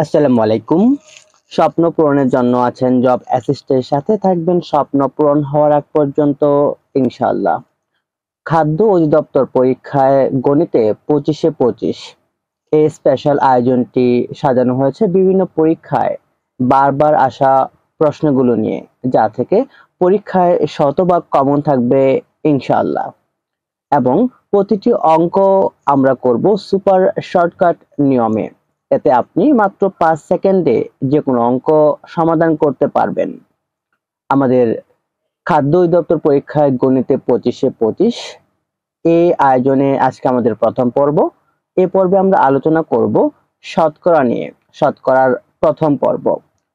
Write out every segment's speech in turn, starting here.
আসসালামু আলাইকুম। স্বপ্ন পূরণের জন্য আছেন জব অ্যাসিস্টের সাথে থাকবেন স্বপ্ন পূরণ হওয়ার আগ পর্যন্ত ইনশাআল্লাহ। খাদ্য অধিদপ্তর পরীক্ষায় গণিতে 25-এ 25 এই স্পেশাল আয়োজনটি সাজানো হয়েছে বিভিন্ন পরীক্ষায় বারবার আসা প্রশ্নগুলো নিয়ে, যা থেকে পরীক্ষায় শতভাগ কমন থাকবে ইনশাআল্লাহ। এবং প্রতিটি অঙ্ক আমরা করব সুপার শর্টকাট নিয়মে। এতে আপনি মাত্র 5 সেকেন্ডে যে কোনো অঙ্ক সমাধান করতে পারবেন। আমাদের খাদ্য অধিদপ্তর পরীক্ষায় গণিতে 25-এ 25 এই আয়োজনে আজকে আমাদের প্রথম পর্ব। এই পর্বে আমরা আলোচনা করব শতকরা নিয়ে, শতকরার প্রথম পর্ব।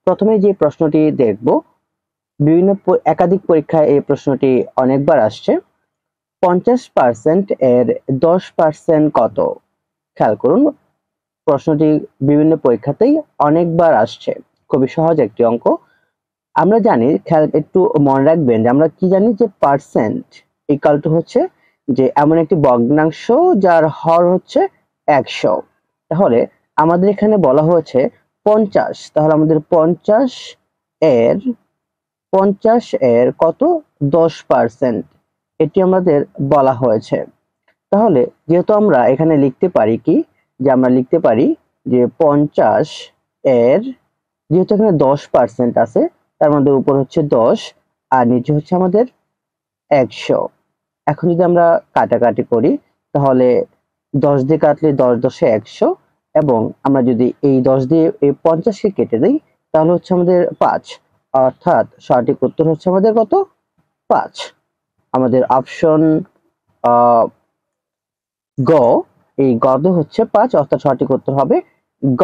প্রথমে যে প্রশ্নটি দেখব, একাধিক পরীক্ষায় এই প্রশ্নটি অনেকবার আসছে। 50% এর 10% কত? খেয়াল করুন, প্রশ্নটি বিভিন্ন পরীক্ষাতেই অনেকবার আসছে। খুবই সহজ একটি অঙ্ক। আমরা জানি, একটু মনে রাখবেন যে আমরা কি জানি, যে পার্সেন্ট ইকুয়াল টু হচ্ছে যে এমন একটি ভগ্নাংশ যার হর হচ্ছে 100। তাহলে আমাদের এখানে বলা হয়েছে 50, তাহলে আমাদের 50 এর কত? 10%। এটি আমাদের বলা হয়েছে। তাহলে যেহেতু আমরা এখানে লিখতে পারি কি, যে আমরা লিখতে পারি যে 50 এর, যেহেতু এখানে 10% আছে, তার মধ্যে উপর হচ্ছে 10 আর নিচে হচ্ছে আমাদের 100। এখন যদি আমরা কাটাকাটি করি, তাহলে 10 দিয়ে কাটলে 10 × 10 = 100, এবং আমরা যদি এই 10 দিয়ে এই 50-কে কেটে দিই, তাহলে হচ্ছে আমাদের 5। অর্থাৎ সঠিক উত্তর হচ্ছে আমাদের কত? 5। আমাদের অপশন গ, এই গদ হচ্ছে 5, অর্থাৎ সঠিক উত্তর হবে গ।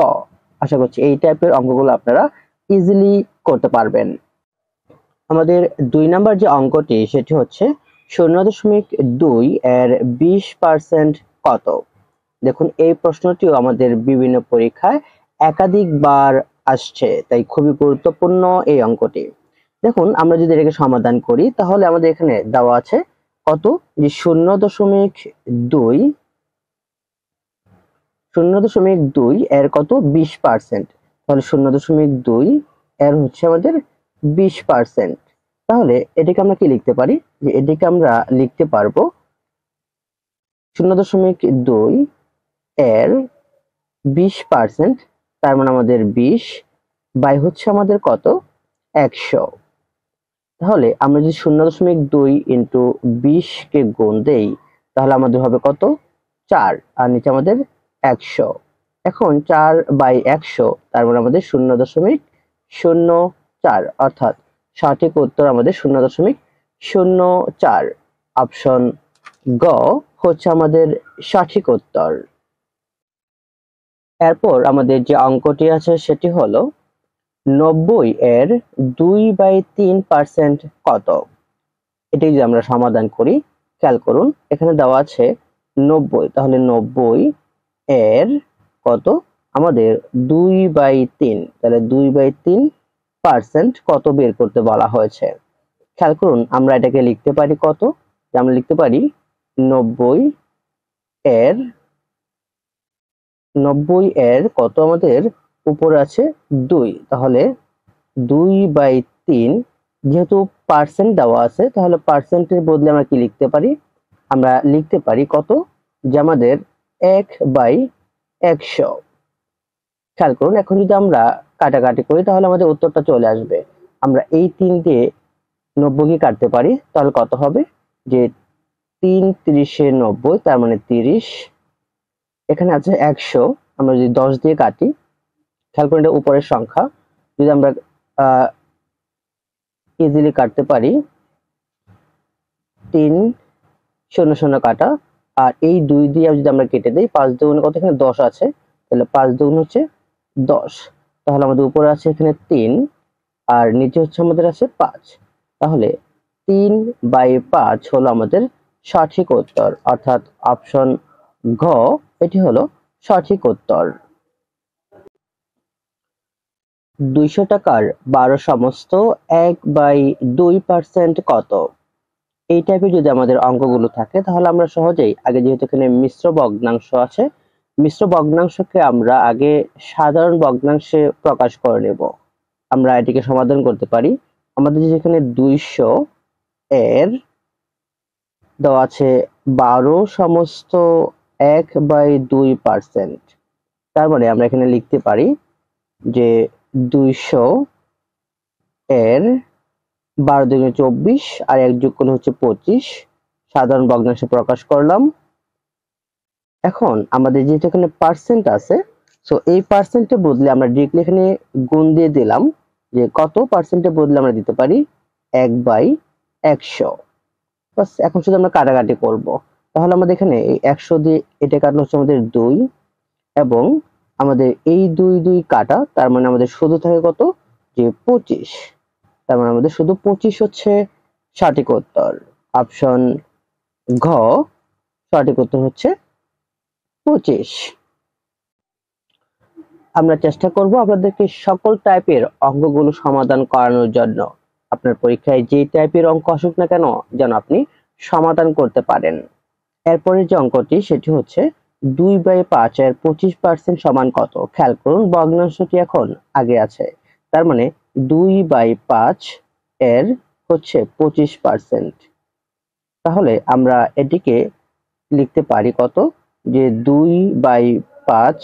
আশা করছি এই টাইপের অঙ্কগুলো আপনারা ইজিলি করতে পারবেন। আমাদের 2 নাম্বার যে অঙ্কটি, সেটি হচ্ছে 0.2 এর 20% কত? দেখুন, এই প্রশ্নটিও আমাদের বিভিন্ন পরীক্ষায় একাধিকবার আসছে, তাই খুবই গুরুত্বপূর্ণ এই অঙ্কটি। দেখুন, আমরা যদি এটাকে সমাধান করি, তাহলে আমাদের এখানে দেওয়া আছে কত, যে 0.2 এর কত? 20%। তাহলে 0.2 এর হচ্ছে আমাদের 20%। তাহলে এটাকে আমরা কি লিখতে পারি, যে এটাকে আমরা লিখতে পারবো 0.2 এর 20%, তার মানে আমাদের 20 বাই হচ্ছে আমাদের কত? 100। তাহলে আমরা যদি 0.2 ইন্টু 20-কে গুণ দেই, তাহলে আমাদের হবে কত? 4, আর নিচে আমাদের 100। এখন 4/100, তার মানে আমাদের 0.04, অর্থাৎ সঠিক উত্তর আমাদের 0.04। অপশন গ হচ্ছে আমাদের সঠিক উত্তর। এরপর আমাদের যে অঙ্কটি আছে সেটি হলো 90 এর 2/3% কত? এটি যদি আমরা সমাধান করি, খেয়াল করুন, এখানে দেওয়া আছে 90, তাহলে 90 এর কত? আমাদের 2/3, তাহলে 2/3% কত বের করতে বলা হয়েছে। খেয়াল করুন, আমরা এটাকে লিখতে পারি কত, যে আমরা লিখতে পারি 90 এর কত? আমাদের উপরে আছে 2, তাহলে 2/3, যেহেতু পার্সেন্ট দেওয়া আছে, তাহলে পার্সেন্টের বদলে আমরা কি লিখতে পারি? আমরা লিখতে পারি কত, যে আমাদের 1/100। খেয়াল করুন, এখন যদি আমরা কাটাকাটি করি, তাহলে আমাদের উত্তরটা চলে আসবে। আমরা এই 3 দিয়ে 90-কে কাটতে পারি, তাহলে কত হবে, যে 3 × 90, তার মানে 30। এখানে আছে 100, আমরা যদি 10 দিয়ে কাটি, খেয়াল করুন এটা উপরের সংখ্যা, যদি আমরা ইজিলি কাটতে পারি, 3 0 0 কাটা, আর এই 2 দিয়ে যদি আমরা কেটে দিই, 5 দুগুণে কত? এখানে 10 আছে, তাহলে 5 দুগুণ হচ্ছে 10। তাহলে আমাদের উপরে আছে এখানে 3, আর নিচে হচ্ছে আমাদের আছে 5। তাহলে 3/5 হলো আমাদের সঠিক উত্তর, অর্থাৎ অপশন ঘ এটি হলো সঠিক উত্তর। 200 টাকার 12 সমস্ত 1/2% কত? এই টাইপের যদি আমাদের অঙ্কগুলো থাকে, তাহলে আমরা সহজেই, আগে যেহেতু এখানে মিশ্র ভগ্নাংশ আছে, মিশ্র ভগ্নাংশকে আমরা আগে সাধারণ ভগ্নাংশে প্রকাশ করে নেব। আমরা এটিকে সমাধান করতে পারি। আমাদের যেখানে 200 এর দেওয়া আছে 12 সমস্ত 1/2%। তার মানে আমরা এখানে লিখতে পারি যে 200 এর 12 দুগুণে 24 আর 1 যোগ করলে হচ্ছে 25, সাধারণ ভগ্নাংশে প্রকাশ করলাম। এখন আমাদের যেহেতু এখানে পার্সেন্ট আছে, সো এই পার্সেন্টের বদলে আমরা ডিরেক্টলি এখানে গুণ দিয়ে দিলাম যে কত পার্সেন্টের বদলে আমরা দিতে পারি 1/100। বাস, এখন শুধু আমরা কাটাকাটি করব। তাহলে আমাদের এখানে এই 100 দিয়ে এটা কাটলো হচ্ছে আমাদের 2, এবং আমাদের এই 2 কাটা, তার মানে আমাদের শুধু থাকে কত, যে 25। তার মানে আমাদের শুধু 25 হচ্ছে সঠিক উত্তর। অপশন ঘ সঠিক উত্তর হচ্ছে 25। আমরা চেষ্টা করব আপনাদেরকে সকল টাইপের অঙ্কগুলো সমাধান করানোর জন্য। আপনার পরীক্ষায় যে টাইপের অঙ্ক আসুক না কেন যেন আপনি সমাধান করতে পারেন। এরপরে যে অঙ্কটি সেটি হচ্ছে 2/5 এর 25% সমান কত। খেয়াল করুন, ভগ্নাংশটি এখন আগে আছে, তার মানে 2/5 এর হচ্ছে 25%। তাহলে আমরা এটিকে লিখতে পারি কত, যে 2/5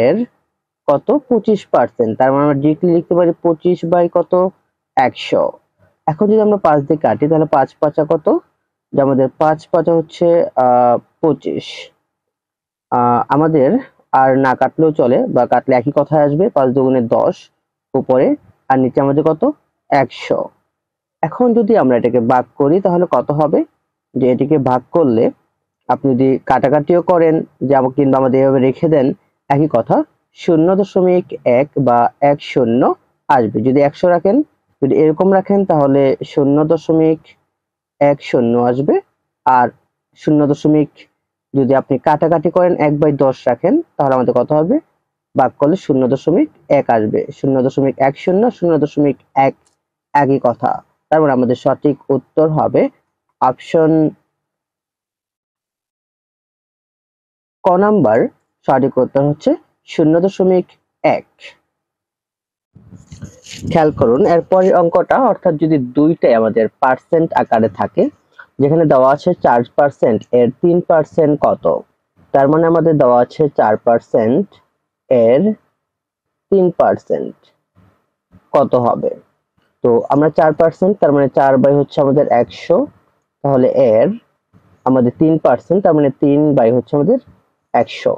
এর কত 25%। তার মানে আমরা ডিরেক্টলি লিখতে পারি 25/100। এখন যদি আমরা 5 দিয়ে কাটি তাহলে 5 5 কত, যে আমাদের 5 5 হচ্ছে 25। আমাদের আর না কাটলেও চলে, বা কাটলে একই কথা আসবে, 5 দুগুণে 10 উপরে আর নিচে আমাদের কত 100। এখন যদি আমরা এটাকে ভাগ করি তাহলে কত হবে, যে এটিকে ভাগ করলে আপনি যদি কাটাকাটিও করেন যে কিংবা আমাদের এভাবে রেখে দেন, একই কথা 0.1 বা 10 আসবে। যদি 100 রাখেন, যদি এরকম রাখেন তাহলে 0.10 আসবে। আর 0. যদি আপনি কাটাকাটি করেন 1/10 রাখেন তাহলে আমাদের কত হবে, ভাগ করলে 0.1 আসবে। 0.10 0.1 একই কথা। তারপর আমাদের সঠিক উত্তর হবে অপশন ক নাম্বার। সঠিক উত্তর হচ্ছে 0.1। খেয়াল করুন এরপরের অঙ্কটা, অর্থাৎ যদি দুইটাই আমাদের পার্সেন্ট আকারে থাকে, যেখানে দেওয়া আছে 4% এর 3% কত। তার মানে আমাদের দেওয়া আছে 4% এর 3% কত হবে। তো আমরা 4%, তার মানে 4 হচ্ছে আমাদের 100, তাহলে এর আমাদের 3%, তার মানে 3 হচ্ছে আমাদের 100।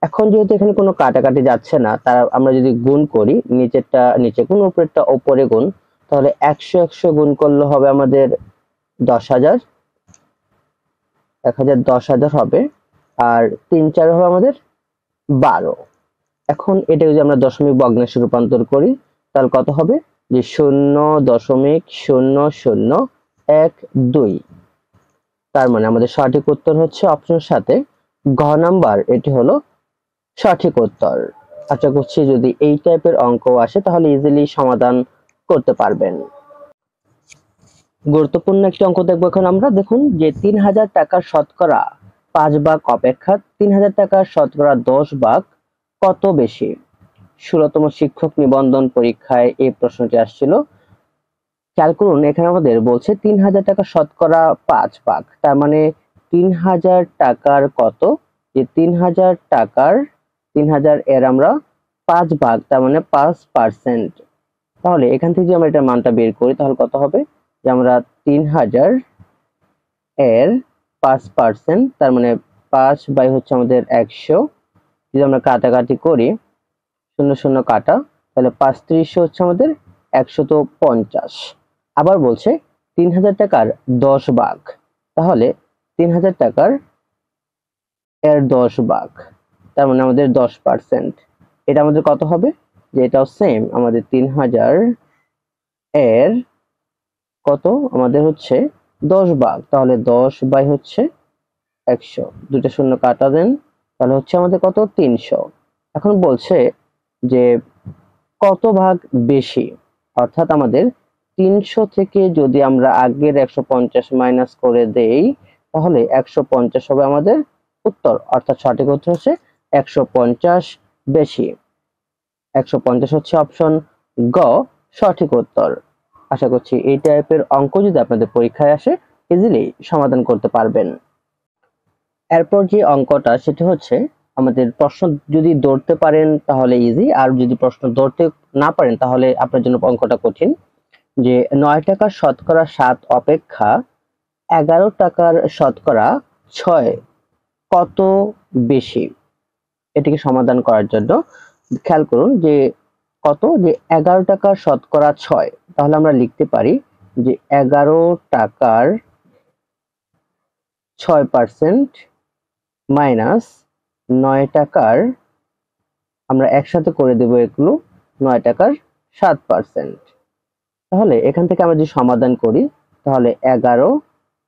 এখন যেহেতু এখানে কোনো কাটাকাটি যাচ্ছে না, তার আমরা যদি গুণ করি, নিচেরটা নিচে গুণ উপরেরটা উপরে গুণ, তাহলে 100 গুণ করলে হবে আমাদের 10,000, 10,000 হবে, আর 3 4 হবে আমাদের 12। এখন এটা যদি আমরা দশমিক ভগ্নাংশে রূপান্তর করি তাহলে কত হবে, যে 0.0012। তার মানে আমাদের সঠিক উত্তর হচ্ছে অপশনের সাথে ঘ নাম্বার, এটি হলো সঠিক উত্তর। আশা করছি যদি এই টাইপের অঙ্ক আসে তাহলে ইজিলি সমাধান করতে পারবেন। গুরুত্বপূর্ণ একটি অঙ্ক দেখবো এখন আমরা। দেখুন যে 3,000 টাকার শতকরা 5 ভাগ অপেক্ষা 3,000 টাকার শতকরা 10 ভাগ কত বেশি। 16তম শিক্ষক নিবন্ধন পরীক্ষায় এই প্রশ্নটি আসছিল। খেয়াল করুন এখানে আমাদের বলছে 3,000 টাকা শতকরা 5 ভাগ, তার মানে 3,000 টাকার কত, যে 3,000 টাকার 3,000 এর আমরা 5 ভাগ, তার মানে 5%। তাহলে এখান থেকে যদি আমরা এটা মানটা বের করি তাহলে কত হবে, যে আমরা 3,000 এর 5%, তার মানে 5 হচ্ছে আমাদের 100। যদি আমরা কাটাকাটি করি 0 কাটা, তাহলে 5 3 হচ্ছে আমাদের 150। আবার বলছে 3,000 টাকার 10 ভাগ, তাহলে 3,000 টাকার এর 10 ভাগ, তার মানে আমাদের 10%। এটা আমাদের কত হবে, যে এটাও সেম, আমাদের 3,000 এর কত আমাদের হচ্ছে 10 ভাগ, তাহলে 10 হচ্ছে 100, দুটো শূন্য কাটা দেন, তাহলে হচ্ছে আমাদের কত 300। এখন বলছে যে কত ভাগ বেশি, অর্থাৎ আমাদের 300 থেকে যদি আমরা আগের 150 মাইনাস করে দেই তাহলে 150 হবে আমাদের উত্তর, অর্থাৎ সঠিক উত্তর হচ্ছে 150 বেশি। 150 হচ্ছে অপশন গ সঠিক উত্তর। আশা করছি এই টাইপের অঙ্ক যদি আপনাদের পরীক্ষায় আসে ইজিলি সমাধান করতে পারবেন। এরপর যে অঙ্কটা সেটা হচ্ছে আমাদের প্রশ্ন যদি ধরতে পারেন তাহলে ইজি, আর যদি প্রশ্ন ধরতে না পারেন তাহলে আপনার জন্য অঙ্কটা কঠিন। যে 9 টাকার শতকরা 7 অপেক্ষা 11 টাকার শতকরা 6 কত বেশি? এটিকে সমাধান করার জন্য খেয়াল করুন যে কত, যে 11 টাকার শতকরা 6, তাহলে আমরা লিখতে পারি যে 11 টাকার 6% মাইনাস 9 টাকার, আমরা একসাথে করে দেব এগুলো, 9 টাকার 7%। তাহলে এখান থেকে আমরা যদি সমাধান করি তাহলে 11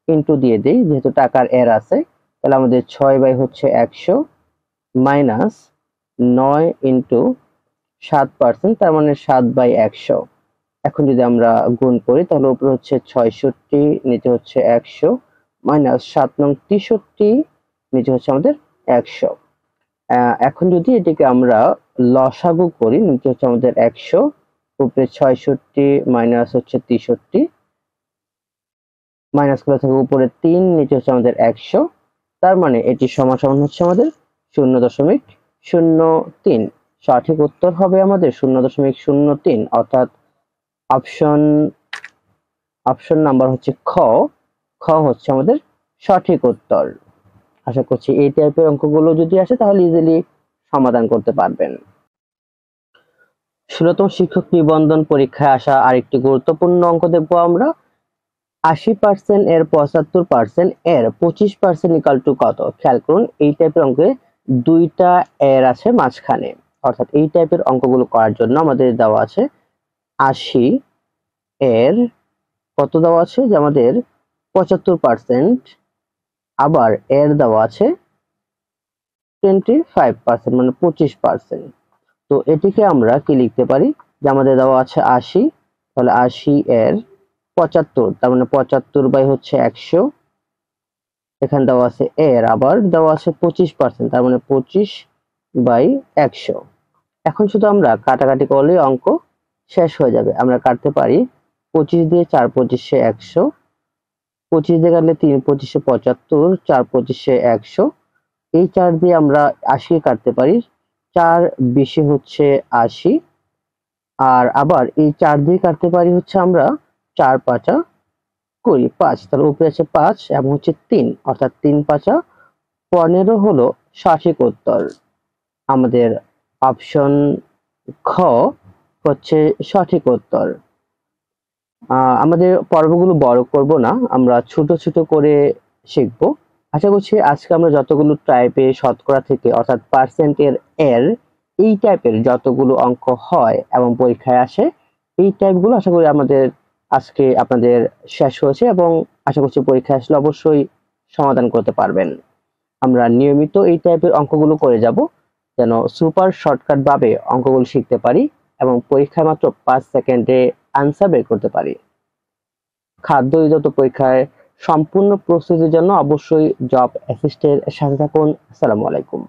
ইন্টু দিয়ে দিই, যেহেতু টাকার এর আছে, তাহলে আমাদের 6 বাই হচ্ছে 100 মাইনাস 9 ইন্টু 7%, তার মানে 7 বাই 100। এখন যদি আমরা গুণ করি তাহলে উপরে হচ্ছে 66, নিচে হচ্ছে 100 মাইনাস 7 নং 63, নিচে হচ্ছে আমাদের 100। এখন যদি এটিকে আমরা লসাগু করি, নিচে হচ্ছে আমাদের 100, উপরে 66 মাইনাস হচ্ছে 63, মাইনাস করে থাকবে উপরে 3, নিচে হচ্ছে আমাদের 100, তার মানে এটি সমান হচ্ছে আমাদের 0.03। সঠিক উত্তর হবে আমাদের 0.03, অর্থাৎ অপশন নাম্বার হচ্ছে খ হচ্ছে আমাদের সঠিক উত্তর। আশা করছি এই টাইপের অঙ্কগুলো যদি আসে তাহলে ইজিলি সমাধান করতে পারবেন। 16তম শিক্ষক নিবন্ধন পরীক্ষায় আসা আরেকটি গুরুত্বপূর্ণ অঙ্ক দেখবো আমরা। 80% এর 75% এর 25% ইকুয়াল টু কত? খেয়াল করুন এই টাইপের অঙ্কে দুইটা এর আছে মাঝখানে, অর্থাৎ এই টাইপের অঙ্কগুলো করার জন্য আমাদের দেওয়া আছে 80 এর কত দেওয়া আছে, যে আমাদের 75%, আবার এর দেওয়া আছে 25%, মানে 25%। তো এটিকে আমরা কি লিখতে পারি, যে আমাদের দেওয়া আছে 80, তাহলে 80 এর 75, তার মানে 75 বাই হচ্ছে 100, এখানে দেওয়া আছে এর আবার দেওয়া আছে 25%, তার মানে 25 বাই 100। এখন শুধু আমরা কাটাকাটি করলে অঙ্ক শেষ হয়ে যাবে। আমরা কাটতে পারি 25 দিয়ে 4 25 100, 25 দিয়ে কাটলে 3 25 75, 4 25 100, এই 4 দিয়ে আমরা 80 কাটতে পারি, 4 20 হচ্ছে 80, আর আবার এই 4 দিয়ে কাটতে পারি হচ্ছে আমরা 4 5 20, 5, তাহলে উপরে আছে 5 এবং হচ্ছে 3, অর্থাৎ 3 5 15 হলো সঠিক উত্তর। আমাদের অপশন খ হচ্ছে সঠিক উত্তর। আমাদের পর্বগুলো বড় করব না, আমরা ছোট ছোট করে শিখব। আশা করছি আজকে আমরা যতগুলো টাইপের শতকরা থেকে, অর্থাৎ পার্সেন্টের এর এই টাইপের যতগুলো অঙ্ক হয় এবং পরীক্ষায় আসে, এই টাইপগুলো আশা করি আমাদের আজকে আপনাদের শেষ হয়েছে, এবং আশা করছি পরীক্ষায় আসলে অবশ্যই সমাধান করতে পারবেন। আমরা নিয়মিত এই টাইপের অঙ্কগুলো করে যাব, যেন সুপার শর্টকাট ভাবে অঙ্কগুলো শিখতে পারি এবং পরীক্ষায় মাত্র 5 সেকেন্ডে আনসার বের করতে পারি। খাদ্য অধিদপ্তর পরীক্ষায় সম্পূর্ণ প্রস্তুতির জন্য অবশ্যই জব অ্যাসিস্টের সাথে থাকুন। আসসালামু আলাইকুম।